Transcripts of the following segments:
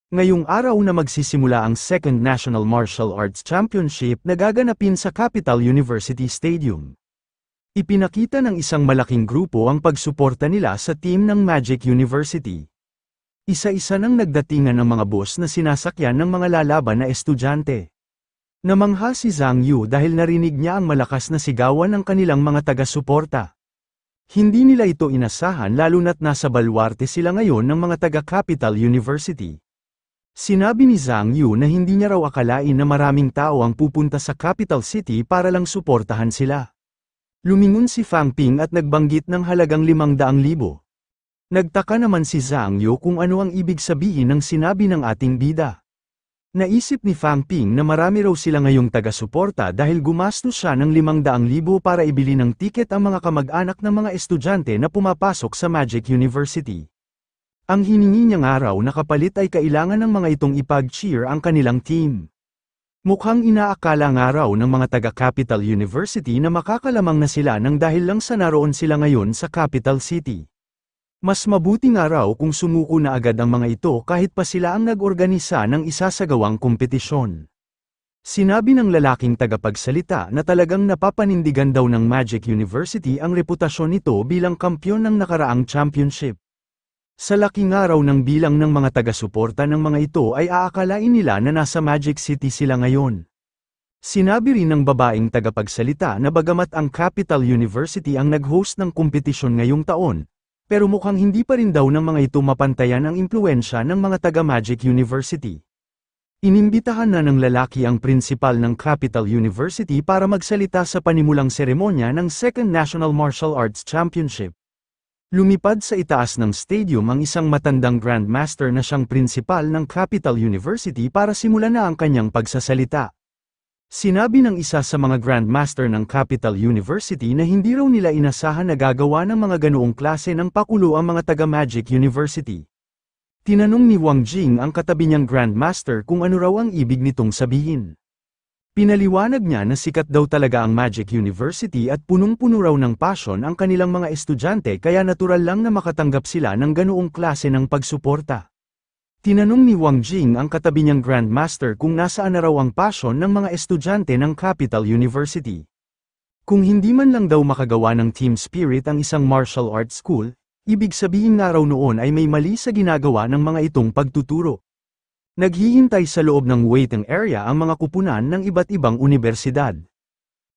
Ngayong araw na magsisimula ang Second National Martial Arts Championship na gaganapin sa Capital University Stadium. Ipinakita ng isang malaking grupo ang pagsuporta nila sa team ng Magic University. Isa-isa nang nagdatingan ng mga bus na sinasakyan ng mga lalaban na estudyante. Namangha si Zhang Yu dahil narinig niya ang malakas na sigawan ng kanilang mga taga-suporta. Hindi nila ito inasahan lalo na't nasa balwarte sila ngayon ng mga taga-Capital University. Sinabi ni Zhang Yu na hindi niya raw akalain na maraming tao ang pupunta sa capital city para lang suportahan sila. Lumingon si Fang Ping at nagbanggit ng halagang 500,000. Nagtaka naman si Zhang Yu kung ano ang ibig sabihin ng sinabi ng ating bida. Naisip ni Fang Ping na marami raw sila ngayong taga-suporta dahil gumastos siya ng 500,000 para ibili ng tiket ang mga kamag-anak ng mga estudyante na pumapasok sa Magic University. Ang hiningi niyang araw na kapalit ay kailangan ng mga itong ipag-cheer ang kanilang team. Mukhang inaakala nga raw ng mga taga-Capital University na makakalamang na sila nang dahil lang sa naroon sila ngayon sa capital city. Mas mabuti nga raw kung sumuko na agad ang mga ito kahit pa sila ang nag-organisa ng isasagawang kompetisyon. Sinabi ng lalaking tagapagsalita na talagang napapanindigan daw ng Magic University ang reputasyon nito bilang kampyon ng nakaraang championship. Sa laking araw ng bilang ng mga taga-suporta ng mga ito ay aakalain nila na nasa Magic City sila ngayon. Sinabi rin ng babaeng tagapagsalita na bagamat ang Capital University ang nag-host ng kompetisyon ngayong taon, pero mukhang hindi pa rin daw ng mga ito mapantayan ang impluwensya ng mga taga-Magic University. Inimbitahan na ng lalaki ang prinsipal ng Capital University para magsalita sa panimulang seremonya ng Second National Martial Arts Championship. Lumipad sa itaas ng stadium ang isang matandang grandmaster na siyang prinsipal ng Capital University para simulan na ang kanyang pagsasalita. Sinabi ng isa sa mga grandmaster ng Capital University na hindi raw nila inasahan na gagawa ng mga ganoong klase ng pakulo ang mga taga-Magic University. Tinanong ni Wang Jing ang katabi niyang grandmaster kung ano raw ang ibig nitong sabihin. Pinaliwanag niya na sikat daw talaga ang Magic University at punong-puno raw ng passion ang kanilang mga estudyante kaya natural lang na makatanggap sila ng ganoong klase ng pagsuporta. Tinanong ni Wang Jing ang katabi niyang grandmaster kung nasaan na raw ang passion ng mga estudyante ng Capital University. Kung hindi man lang daw makagawa ng team spirit ang isang martial arts school, ibig sabihin nga raw noon ay may mali sa ginagawa ng mga itong pagtuturo. Naghihintay sa loob ng waiting area ang mga kupunan ng iba't ibang universidad.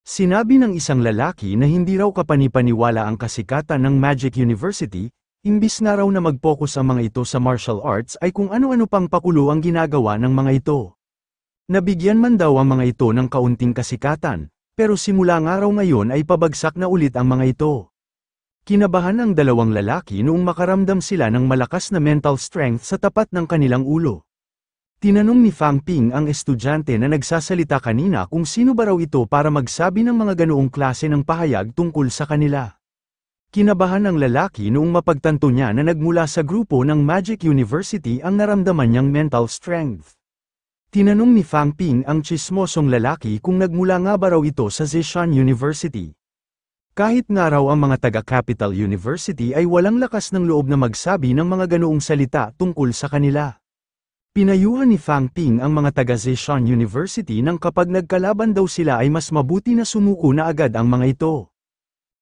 Sinabi ng isang lalaki na hindi raw kapanipaniwala ang kasikatan ng Magic University, imbis na raw na mag-focus ang mga ito sa martial arts ay kung ano-ano pang pakulo ang ginagawa ng mga ito. Nabigyan man daw ang mga ito ng kaunting kasikatan, pero simula nga raw ngayon ay pabagsak na ulit ang mga ito. Kinabahan ang dalawang lalaki noong makaramdam sila ng malakas na mental strength sa tapat ng kanilang ulo. Tinanong ni Fang Ping ang estudyante na nagsasalita kanina kung sino ba raw ito para magsabi ng mga ganoong klase ng pahayag tungkol sa kanila. Kinabahan ng lalaki noong mapagtanto niya na nagmula sa grupo ng Magic University ang naramdaman niyang mental strength. Tinanong ni Fang Ping ang tsismosong lalaki kung nagmula nga ba raw ito sa Zishan University. Kahit nga raw ang mga taga-Capital University ay walang lakas ng loob na magsabi ng mga ganoong salita tungkol sa kanila. Pinayuhan ni Fang Ping ang mga taga-Zishan University nang kapag nagkalaban daw sila ay mas mabuti na sumuko na agad ang mga ito.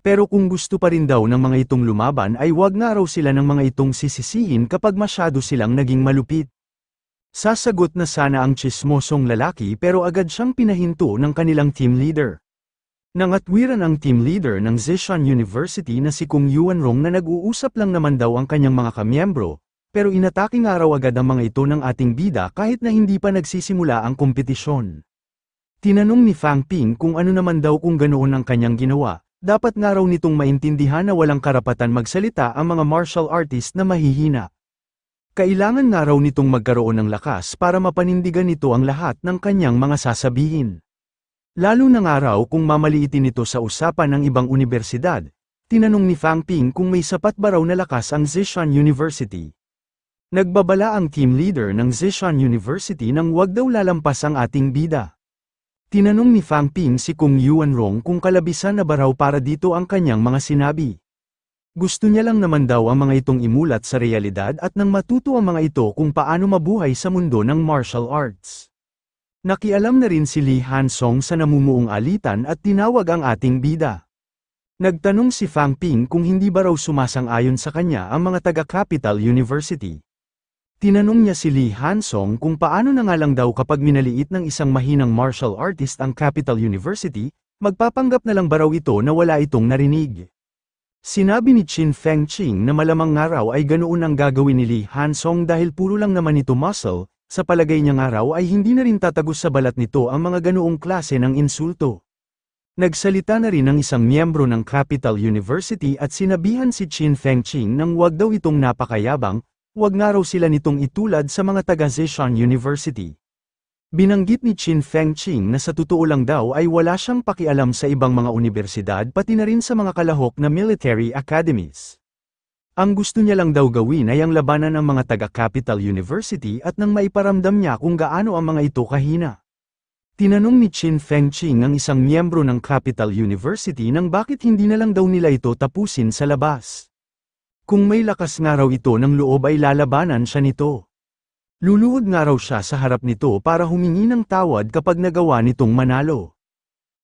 Pero kung gusto pa rin daw ng mga itong lumaban ay wag nga raw sila ng mga itong sisisihin kapag masyado silang naging malupit. Sasagot na sana ang tsismosong lalaki pero agad siyang pinahinto ng kanilang team leader. Nangatwiran ang team leader ng Zishan University na si Kung Yuanrong na nag-uusap lang naman daw ang kanyang mga kamiyembro, pero inatake nga raw agad ang mga ito ng ating bida kahit na hindi pa nagsisimula ang kompetisyon. Tinanong ni Fang Ping kung ano naman daw kung ganoon ang kanyang ginawa. Dapat nga raw nitong maintindihan na walang karapatan magsalita ang mga martial artist na mahihina. Kailangan nga raw nitong magkaroon ng lakas para mapanindigan nito ang lahat ng kanyang mga sasabihin. Lalo na nga raw kung mamaliitin ito sa usapan ng ibang universidad, tinanong ni Fang Ping kung may sapat ba raw na lakas ang Zishan University. Nagbabala ang team leader ng Zishan University nang wag daw lalampas ang ating bida. Tinanong ni Fang Ping si Kung Yuanrong kung kalabisan na ba raw para dito ang kanyang mga sinabi. Gusto niya lang naman daw ang mga itong imulat sa realidad at nang matuto ang mga ito kung paano mabuhay sa mundo ng martial arts. Nakialam na rin si Lee Hansong sa namumuong alitan at tinawag ang ating bida. Nagtanong si Fang Ping kung hindi ba raw sumasang-ayon sa kanya ang mga taga-Capital University. Tinanong niya si Lee Hansong kung paano na nga lang daw kapag minaliit ng isang mahinang martial artist ang Capital University, magpapanggap na lang ba raw ito na wala itong narinig. Sinabi ni Chin Feng Ching na malamang nga raw ay ganoon ang gagawin ni Lee Hansong dahil puro lang naman ito muscle, sa palagay niya nga raw ay hindi na rin tatagos sa balat nito ang mga ganoong klase ng insulto. Nagsalita na rin ang isang miyembro ng Capital University at sinabihan si Chin Feng Ching nang wag daw itong napakayabang, wag nga raw sila nitong itulad sa mga taga Zhejiang University. Binanggit ni Chin Feng Ching na sa totoo lang daw ay wala siyang pakialam sa ibang mga universidad pati na rin sa mga kalahok na military academies. Ang gusto niya lang daw gawin ay ang labanan ng mga taga-Capital University at nang maiparamdam niya kung gaano ang mga ito kahina. Tinanong ni Chin Feng Ching ang isang miyembro ng Capital University nang bakit hindi na lang daw nila ito tapusin sa labas. Kung may lakas nga raw ito ng loob ay lalabanan siya nito. Luluhod nga raw siya sa harap nito para humingi ng tawad kapag nagawa nitong manalo.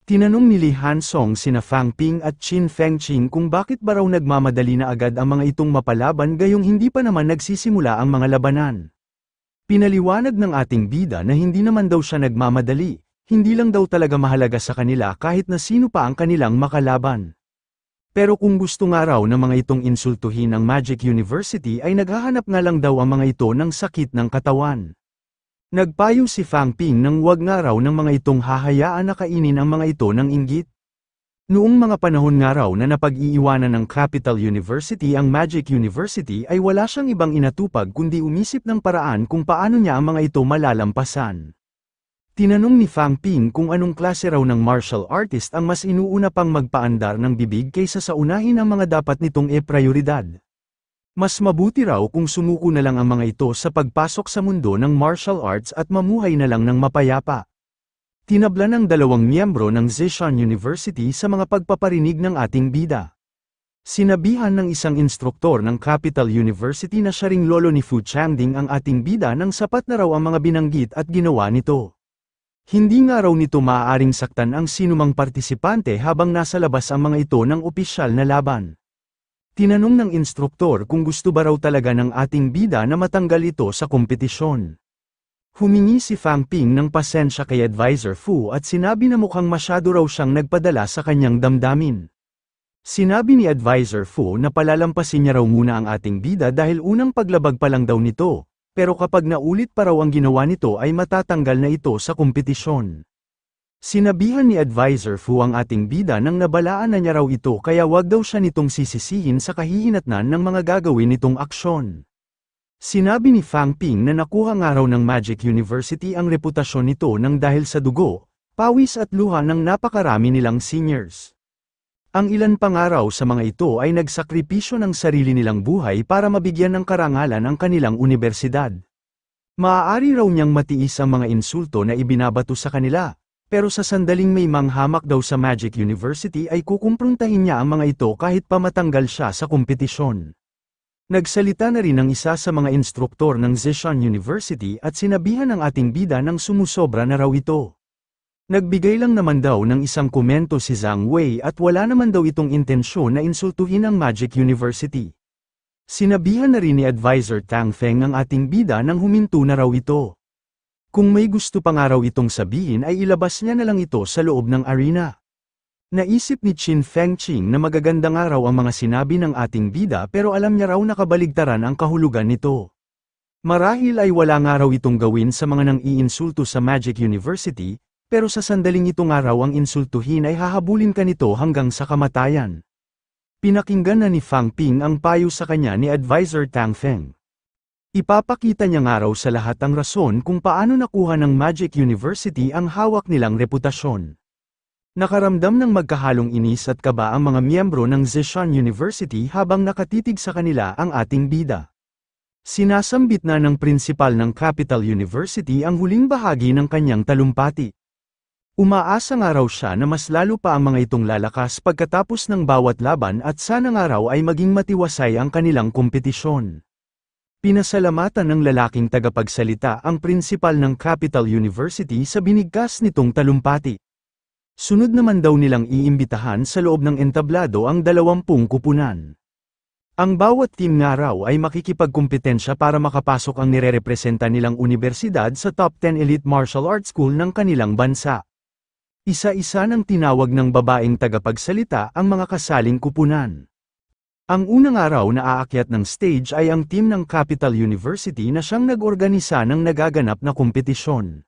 Tinanong ni Lee Hansong sina Fang Ping at Chin Feng Ching kung bakit ba raw nagmamadali na agad ang mga itong mapalaban gayong hindi pa naman nagsisimula ang mga labanan. Pinaliwanag ng ating bida na hindi naman daw siya nagmamadali, hindi lang daw talaga mahalaga sa kanila kahit na sino pa ang kanilang makalaban. Pero kung gusto nga raw ng mga itong insultuhin ang Magic University ay naghahanap nga lang daw ang mga ito ng sakit ng katawan. Nagpayo si Fang Ping nang wag nga raw ng mga itong hahayaan na kainin ang mga ito ng inggit. Noong mga panahon nga raw na napag-iiwanan ng Capital University ang Magic University ay wala siyang ibang inatupag kundi umisip ng paraan kung paano niya ang mga ito malalampasan. Tinanong ni Fang Ping kung anong klase raw ng martial artist ang mas inuuna pang magpaandar ng bibig kaysa sa unahin ang mga dapat nitong e-prioridad. Mas mabuti raw kung sumuko na lang ang mga ito sa pagpasok sa mundo ng martial arts at mamuhay na lang ng mapayapa. Tinabla ng dalawang miyembro ng Zhejiang University sa mga pagpaparinig ng ating bida. Sinabihan ng isang instruktor ng Capital University na siya ring lolo ni Fu Changding ang ating bida nang sapat na raw ang mga binanggit at ginawa nito. Hindi nga raw nito maaaring saktan ang sinumang partisipante habang nasa labas ang mga ito ng opisyal na laban. Tinanong ng instruktor kung gusto ba raw talaga ng ating bida na matanggal ito sa kompetisyon. Humingi si Fang Ping ng pasensya kay Advisor Fu at sinabi na mukhang masyado raw siyang nagpadala sa kanyang damdamin. Sinabi ni Advisor Fu na palalampasin niya raw muna ang ating bida dahil unang paglabag pa lang daw nito. Pero kapag naulit pa raw ang ginawa nito ay matatanggal na ito sa kompetisyon. Sinabihan ni Advisor Fu ang ating bida nang nabalaan na niya raw ito kaya wag daw siya nitong sisisihin sa kahihinatnan ng mga gagawin nitong aksyon. Sinabi ni Fang Ping na nakuha nga raw ng Magic University ang reputasyon nito nang dahil sa dugo, pawis at luha ng napakarami nilang seniors. Ang ilan pa nga raw sa mga ito ay nagsakripisyo ng sarili nilang buhay para mabigyan ng karangalan ang kanilang universidad. Maaari raw niyang matiis ang mga insulto na ibinabato sa kanila, pero sa sandaling may manghamak daw sa Magic University ay kukumprontahin niya ang mga ito kahit pa matanggal siya sa kompetisyon. Nagsalita na rin ang isa sa mga instruktor ng Zhejiang University at sinabihan ng ating bida ng sumusobra na raw ito. Nagbigay lang naman daw ng isang komento si Zhang Wei at wala naman daw itong intensyon na insultuhin ang Magic University. Sinabihan na rin ni Advisor Tang Feng ang ating bida nang huminto na raw ito. Kung may gusto pa nga raw itong sabihin ay ilabas niya na lang ito sa loob ng arena. Naisip ni Chin Feng Ching na magaganda nga raw ang mga sinabi ng ating bida pero alam niya raw na kabaligtaran ang kahulugan nito. Marahil ay wala nga raw itong gawin sa mga nang iinsulto sa Magic University, pero sa sandaling ito nga raw ang insultuhin ay hahabulin ka nito hanggang sa kamatayan. Pinakinggan na ni Fang Ping ang payo sa kanya ni Advisor Tang Feng. Ipapakita niya nga raw sa lahat ang rason kung paano nakuha ng Magic University ang hawak nilang reputasyon. Nakaramdam ng magkahalong inis at kaba ang mga miyembro ng Zhejiang University habang nakatitig sa kanila ang ating bida. Sinasambit na ng prinsipal ng Capital University ang huling bahagi ng kanyang talumpati. Umaasa nga raw siya na mas lalo pa ang mga itong lalakas pagkatapos ng bawat laban at sana nga raw ay maging matiwasay ang kanilang kompetisyon. Pinasalamatan ng lalaking tagapagsalita ang prinsipal ng Capital University sa binigkas nitong talumpati. Sunod naman daw nilang iimbitahan sa loob ng entablado ang 20 kupunan. Ang bawat team nga raw ay makikipagkumpetensya para makapasok ang nirerepresenta nilang universidad sa top 10 elite martial arts school ng kanilang bansa. Isa-isa ng tinawag ng babaeng tagapagsalita ang mga kasaling kupunan. Ang unang araw na aakyat ng stage ay ang team ng Capital University na siyang nag-organisa ng nagaganap na kompetisyon.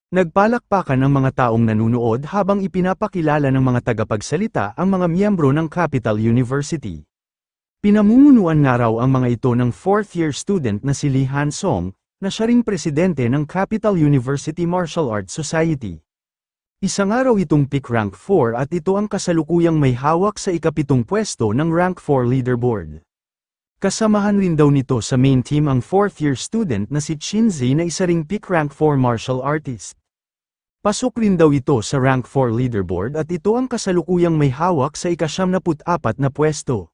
Nagpalakpakan ang mga taong nanunood habang ipinapakilala ng mga tagapagsalita ang mga miyembro ng Capital University. Pinamumunuan nga raw ang mga ito ng 4th-year student na si Lee Han-song, na siya ring presidente ng Capital University Martial Arts Society. Isa nga raw itong pick rank 4 at ito ang kasalukuyang may hawak sa ikapitong pwesto ng rank 4 leaderboard. Kasamahan rin daw nito sa main team ang 4th-year student na si Chinzi na isa ring pick rank 4 martial artist. Pasok rin daw ito sa rank 4 leaderboard at ito ang kasalukuyang may hawak sa ika-74 na pwesto.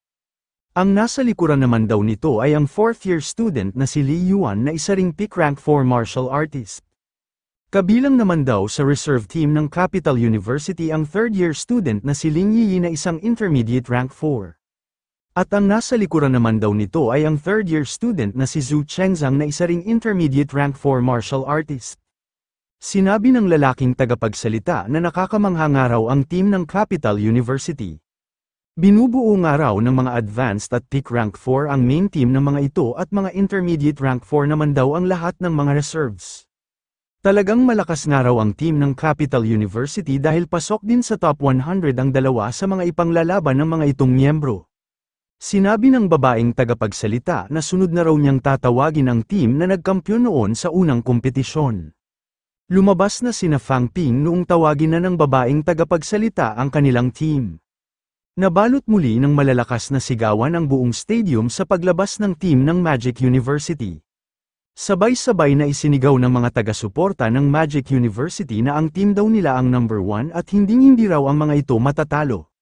Ang nasa likuran naman daw nito ay ang 4th-year student na si Lee Yuan na isa ring pick rank 4 martial artist. Kabilang naman daw sa reserve team ng Capital University ang 3rd-year student na si Ling Yi na isang intermediate rank 4. At ang nasa likuran naman daw nito ay ang 3rd-year student na si Zhu Chengzhang na isa ring intermediate rank 4 martial artist. Sinabi ng lalaking tagapagsalita na nakakamangha nga raw ang team ng Capital University. Binubuo nga raw ng mga advanced at peak rank 4 ang main team ng mga ito at mga intermediate rank 4 naman daw ang lahat ng mga reserves. Talagang malakas nga raw ang team ng Capital University dahil pasok din sa top 100 ang dalawa sa mga ipanglalaban ng mga itong miyembro. Sinabi ng babaeng tagapagsalita na sunod na raw niyang tatawagin ang team na nagkampyon noon sa unang kompetisyon. Lumabas na sina Fang Ping noong tawagin na ng babaeng tagapagsalita ang kanilang team. Nabalot muli ng malalakas na sigawan ang buong stadium sa paglabas ng team ng Magic University. Sabay-sabay na isinigaw ng mga taga-suporta ng Magic University na ang team daw nila ang number 1 at hindi raw ang mga ito matatalo.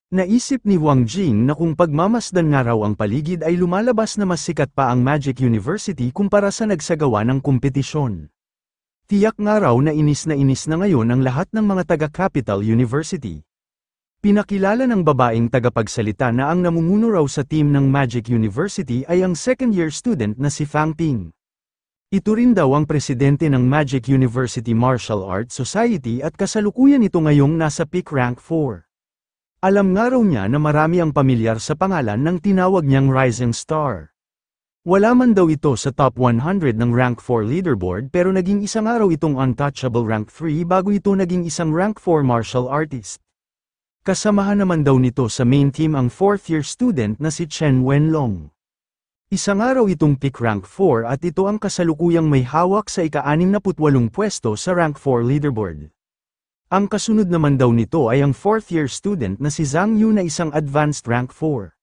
Naisip ni Wang Jing na kung pagmamasdan nga raw ang paligid ay lumalabas na mas sikat pa ang Magic University kumpara sa nagsagawa ng kompetisyon. Tiyak nga raw na inis na ngayon ang lahat ng mga taga-Capital University. Pinakilala ng babaeng tagapagsalita na ang namumuno raw sa team ng Magic University ay ang 2nd-year student na si Fang Ping. Ito rin daw ang presidente ng Magic University Martial Arts Society at kasalukuyan ito ngayong nasa peak rank 4. Alam nga raw niya na marami ang pamilyar sa pangalan ng tinawag niyang Rising Star. Wala man daw ito sa top 100 ng rank 4 leaderboard pero naging isang araw itong untouchable rank 3 bago ito naging isang rank 4 martial artist. Kasamahan naman daw nito sa main team ang 4th-year student na si Chen Wenlong. Isang araw itong pick rank 4 at ito ang kasalukuyang may hawak sa ika-68 pwesto sa rank 4 leaderboard. Ang kasunod naman daw nito ay ang 4th-year student na si Zhang Yu na isang advanced rank 4.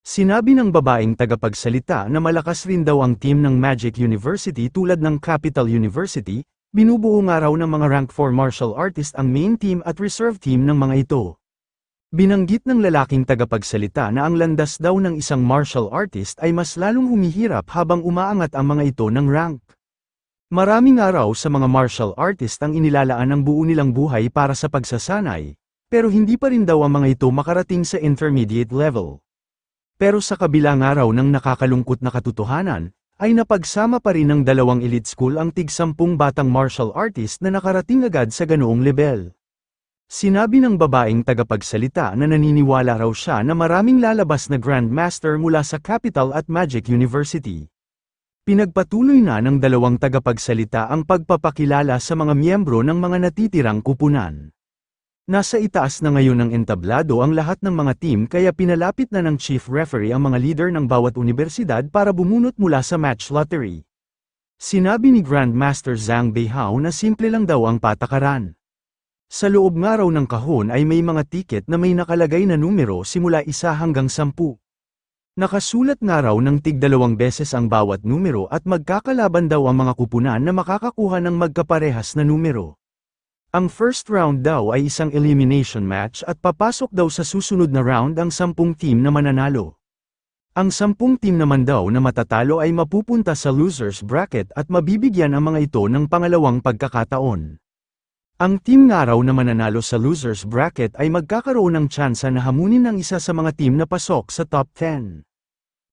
Sinabi ng babaeng tagapagsalita na malakas rin daw ang team ng Magic University tulad ng Capital University, binubuo nga raw ng mga rank 4 martial artist ang main team at reserve team ng mga ito. Binanggit ng lalaking tagapagsalita na ang landas daw ng isang martial artist ay mas lalong humihirap habang umaangat ang mga ito ng rank. Maraming araw sa mga martial artist ang inilalaan ang buo nilang buhay para sa pagsasanay, pero hindi pa rin daw ang mga ito makarating sa intermediate level. Pero sa kabilang araw ng nakakalungkot na katotohanan, ay napagsama pa rin ng dalawang elite school ang tig-10 batang martial artist na nakarating agad sa ganoong level. Sinabi ng babaeng tagapagsalita na naniniwala raw siya na maraming lalabas na Grandmaster mula sa Capital at Magic University. Pinagpatuloy na ng dalawang tagapagsalita ang pagpapakilala sa mga miyembro ng mga natitirang kupunan. Nasa itaas na ngayon ng entablado ang lahat ng mga team kaya pinalapit na ng chief referee ang mga leader ng bawat universidad para bumunot mula sa match lottery. Sinabi ni Grandmaster Zhang Beihao na simple lang daw ang patakaran. Sa loob nga raw ng kahon ay may mga tiket na may nakalagay na numero simula 1 hanggang 10. Nakasulat nga raw ng tig-2 beses ang bawat numero at magkakalaban daw ang mga kupunan na makakakuha ng magkaparehas na numero. Ang first round daw ay isang elimination match at papasok daw sa susunod na round ang 10 team na mananalo. Ang 10 team naman daw na matatalo ay mapupunta sa losers bracket at mabibigyan ang mga ito ng pangalawang pagkakataon. Ang team nga raw na mananalo sa losers bracket ay magkakaroon ng tsansa na hamunin ng isa sa mga team na pasok sa top 10.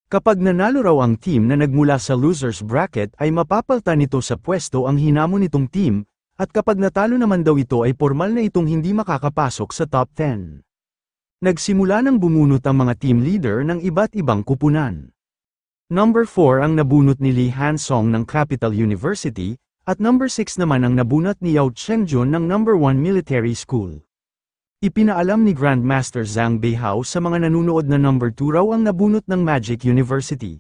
Kapag nanalo raw ang team na nagmula sa losers bracket ay mapapalta nito sa pwesto ang hinamon nitong team, at kapag natalo naman daw ito ay formal na itong hindi makakapasok sa top 10. Nagsimula nang bumunot ang mga team leader ng iba't ibang kupunan. Number 4 ang nabunot ni Lee Han-song ng Capital University, at number 6 naman ang nabunot ni Yao Chengjun ng number 1 Military School. Ipinaalam ni Grandmaster Zhang Beihao sa mga nanunood na number 2 raw ang nabunot ng Magic University.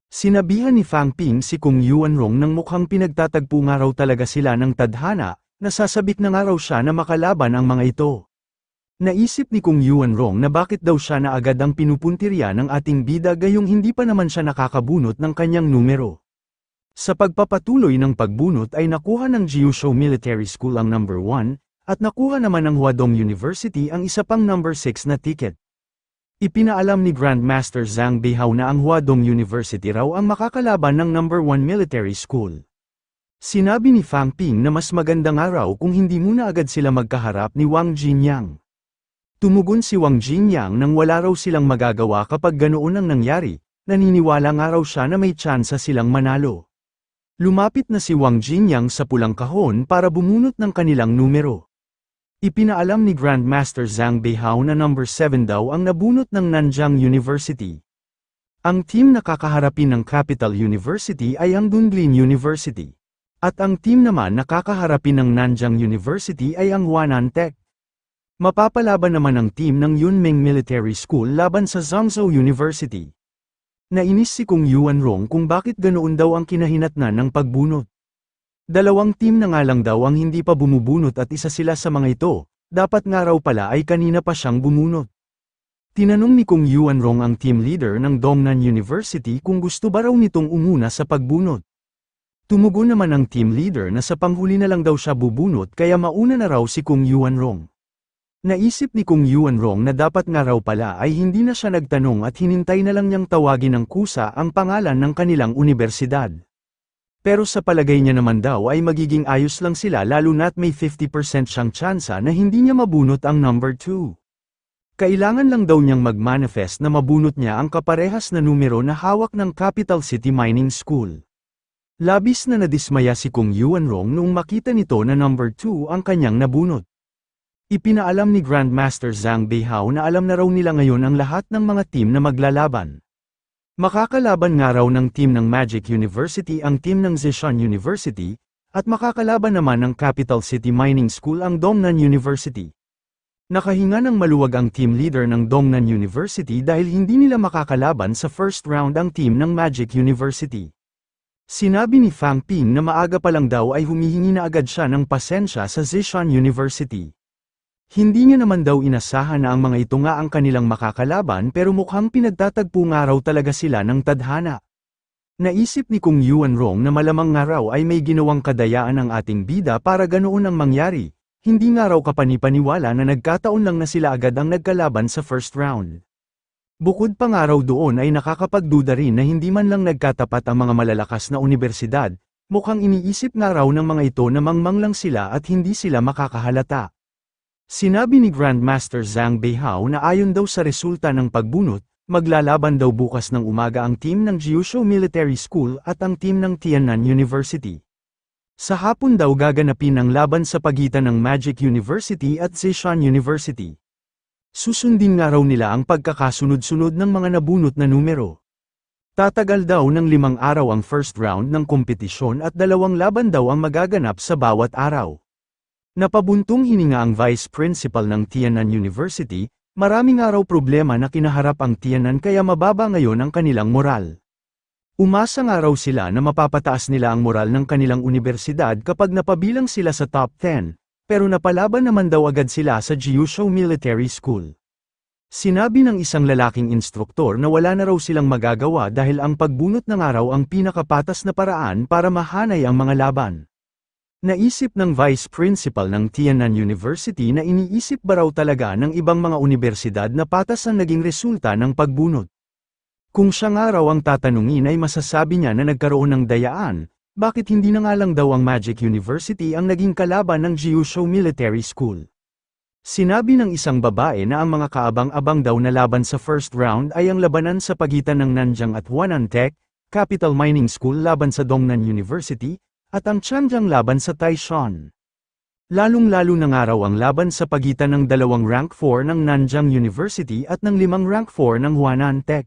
Sinabihan ni Fang Ping si Kung Yuanrong nang mukhang pinagtatagpo nga raw talaga sila ng tadhana, nasasabik na nga raw siya na makalaban ang mga ito. Naisip ni Kung Yuanrong na bakit daw siya na agad ang pinupuntirya ng ating bida gayong hindi pa naman siya nakakabunot ng kanyang numero. Sa pagpapatuloy ng pagbunot ay nakuha ng Jiuzhou Military School ang number 1, at nakuha naman ng Huadong University ang isa pang number 6 na ticket. Ipinaalam ni Grandmaster Zhang Beihao na ang Huadong University raw ang makakalaban ng number 1 Military School. Sinabi ni Fang Ping na mas maganda nga raw kung hindi muna agad sila magkaharap ni Wang Jinyang. Tumugon si Wang Jinyang nang wala raw silang magagawa kapag ganoon ang nangyari, naniniwala nga raw siya na may tsansa silang manalo. Lumapit na si Wang Jinyang sa pulang kahon para bumunot ng kanilang numero. Ipinaalam ni Grandmaster Zhang Beihao na number 7 daw ang nabunot ng Nanjing University. Ang team na kakaharapin ng Capital University ay ang Dunlin University. At ang team naman na kakaharapin ng Nanjing University ay ang Huanan Tech. Mapapalaban naman ang team ng Yunming Military School laban sa Zhangzhou University. Nainis si Kung Yuanrong kung bakit ganoon daw ang kinahinatnan ng pagbunot. Dalawang team na nga lang daw ang hindi pa bumubunot at isa sila sa mga ito, dapat nga raw pala ay kanina pa siyang bumunot. Tinanong ni Kung Yuanrong ang team leader ng Dongnan University kung gusto ba raw nitong umuna sa pagbunot. Tumugon naman ang team leader na sa panghuli na lang daw siya bubunot kaya mauna na raw si Kung Yuanrong. Naisip ni Kung Yuanrong na dapat nga raw pala ay hindi na siya nagtanong at hinintay na lang niyang tawagin ng kusa ang pangalan ng kanilang universidad. Pero sa palagay niya naman daw ay magiging ayos lang sila lalo na't may 50% siyang tsansa na hindi niya mabunot ang number 2. Kailangan lang daw niyang mag-manifest na mabunot niya ang kaparehas na numero na hawak ng Capital City Mining School. Labis na nadismaya si Kung Yuanrong noong makita nito na number 2 ang kanyang nabunot. Ipinaalam ni Grandmaster Zhang Beihao na alam na raw nila ngayon ang lahat ng mga team na maglalaban. Makakalaban nga raw ng team ng Magic University ang team ng Zhejiang University, at makakalaban naman ng Capital City Mining School ang Dongnan University. Nakahinga ng maluwag ang team leader ng Dongnan University dahil hindi nila makakalaban sa first round ang team ng Magic University. Sinabi ni Fang Ping na maaga pa lang daw ay humihingi na agad siya ng pasensya sa Zhejiang University. Hindi niya naman daw inasahan na ang mga ito nga ang kanilang makakalaban pero mukhang pinagtatagpo nga raw talaga sila ng tadhana. Naisip ni Kung Yuanrong na malamang nga raw ay may ginawang kadayaan ang ating bida para ganoon ang mangyari, hindi nga raw kapanipaniwala na nagkataon lang na sila agad ang nagkalaban sa first round. Bukod pa nga raw doon ay nakakapagduda rin na hindi man lang nagkatapat ang mga malalakas na universidad, mukhang iniisip nga raw ng mga ito na mangmang lang sila at hindi sila makakahalata. Sinabi ni Grandmaster Zhang Beihao na ayon daw sa resulta ng pagbunot, maglalaban daw bukas ng umaga ang team ng Jiuzhou Military School at ang team ng Tiannan University. Sa hapon daw gaganapin ang laban sa pagitan ng Magic University at Zhejiang University. Susundin nga raw nila ang pagkakasunod-sunod ng mga nabunot na numero. Tatagal daw ng 5 araw ang first round ng kompetisyon at 2 laban daw ang magaganap sa bawat araw. Napabuntong hininga ang Vice Principal ng Tiannan University, maraming araw problema na kinaharap ang Tiannan kaya mababa ngayon ang kanilang moral. Umasa nga raw sila na mapapataas nila ang moral ng kanilang universidad kapag napabilang sila sa top 10, pero napalaban naman daw agad sila sa Jiuzhou Military School. Sinabi ng isang lalaking instruktor na wala na raw silang magagawa dahil ang pagbunot ng araw ang pinakapatas na paraan para mahanay ang mga laban. Naisip ng Vice Principal ng Tianan University na iniisip ba raw talaga ng ibang mga universidad na patas ang naging resulta ng pagbunot. Kung siya nga raw ang tatanungin ay masasabi niya na nagkaroon ng dayaan, bakit hindi na nga lang daw ang Magic University ang naging kalaban ng Gyusho Military School. Sinabi ng isang babae na ang mga kaabang-abang daw na laban sa first round ay ang labanan sa pagitan ng Nanjing at Huanan Tech, Capital Mining School laban sa Dongnan University, at ang Changjiang laban sa Taishan. Lalong-lalo na nga raw ang laban sa pagitan ng 2 rank 4 ng Nanjing University at ng 5 rank 4 ng Huanan Tech.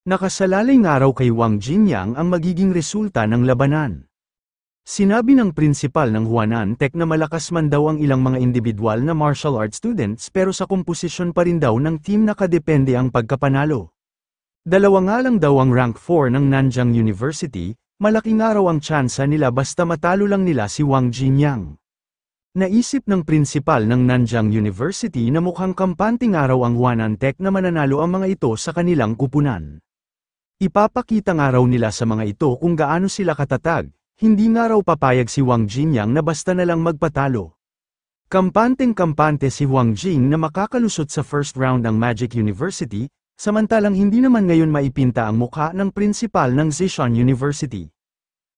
Nakasalalay nga raw kay Wang Jinyang ang magiging resulta ng labanan. Sinabi ng prinsipal ng Huanan Tech na malakas man daw ang ilang mga individual na martial arts students pero sa komposisyon pa rin daw ng team nakadepende ang pagkapanalo. 2 nga lang daw ang rank 4 ng Nanjing University, malaki nga raw ang tsansa nila basta matalo lang nila si Wang Jinyang. Naisip ng prinsipal ng Nanjing University na mukhang kampante nga raw ang Huanan Tech na mananalo ang mga ito sa kanilang kupunan. Ipapakita nga raw nila sa mga ito kung gaano sila katatag, hindi nga raw papayag si Wang Jinyang na basta na lang magpatalo. Kampanteng-kampante si Wang Jing na makakalusot sa first round ng Magic University, samantalang hindi naman ngayon maipinta ang mukha ng prinsipal ng Zishan University.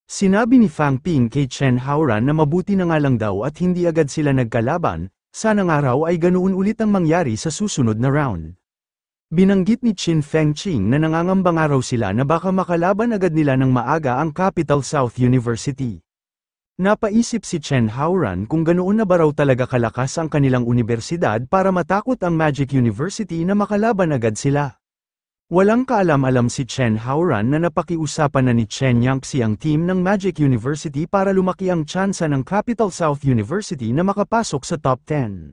Sinabi ni Fang Ping kay Chen Haoran na mabuti na nga lang daw at hindi agad sila nagkalaban, sana nga raw ay ganoon ulit ang mangyari sa susunod na round. Binanggit ni Qin Fengqing na nangangamba nga raw sila na baka makalaban agad nila ng maaga ang Capital South University. Napaisip si Chen Haoran kung ganoon na ba raw talaga kalakas ang kanilang universidad para matakot ang Magic University na makalaban agad sila. Walang kaalam-alam si Chen Haoran na napakiusapan na ni Chen Yangxi ang team ng Magic University para lumaki ang tsansa ng Capital South University na makapasok sa top 10.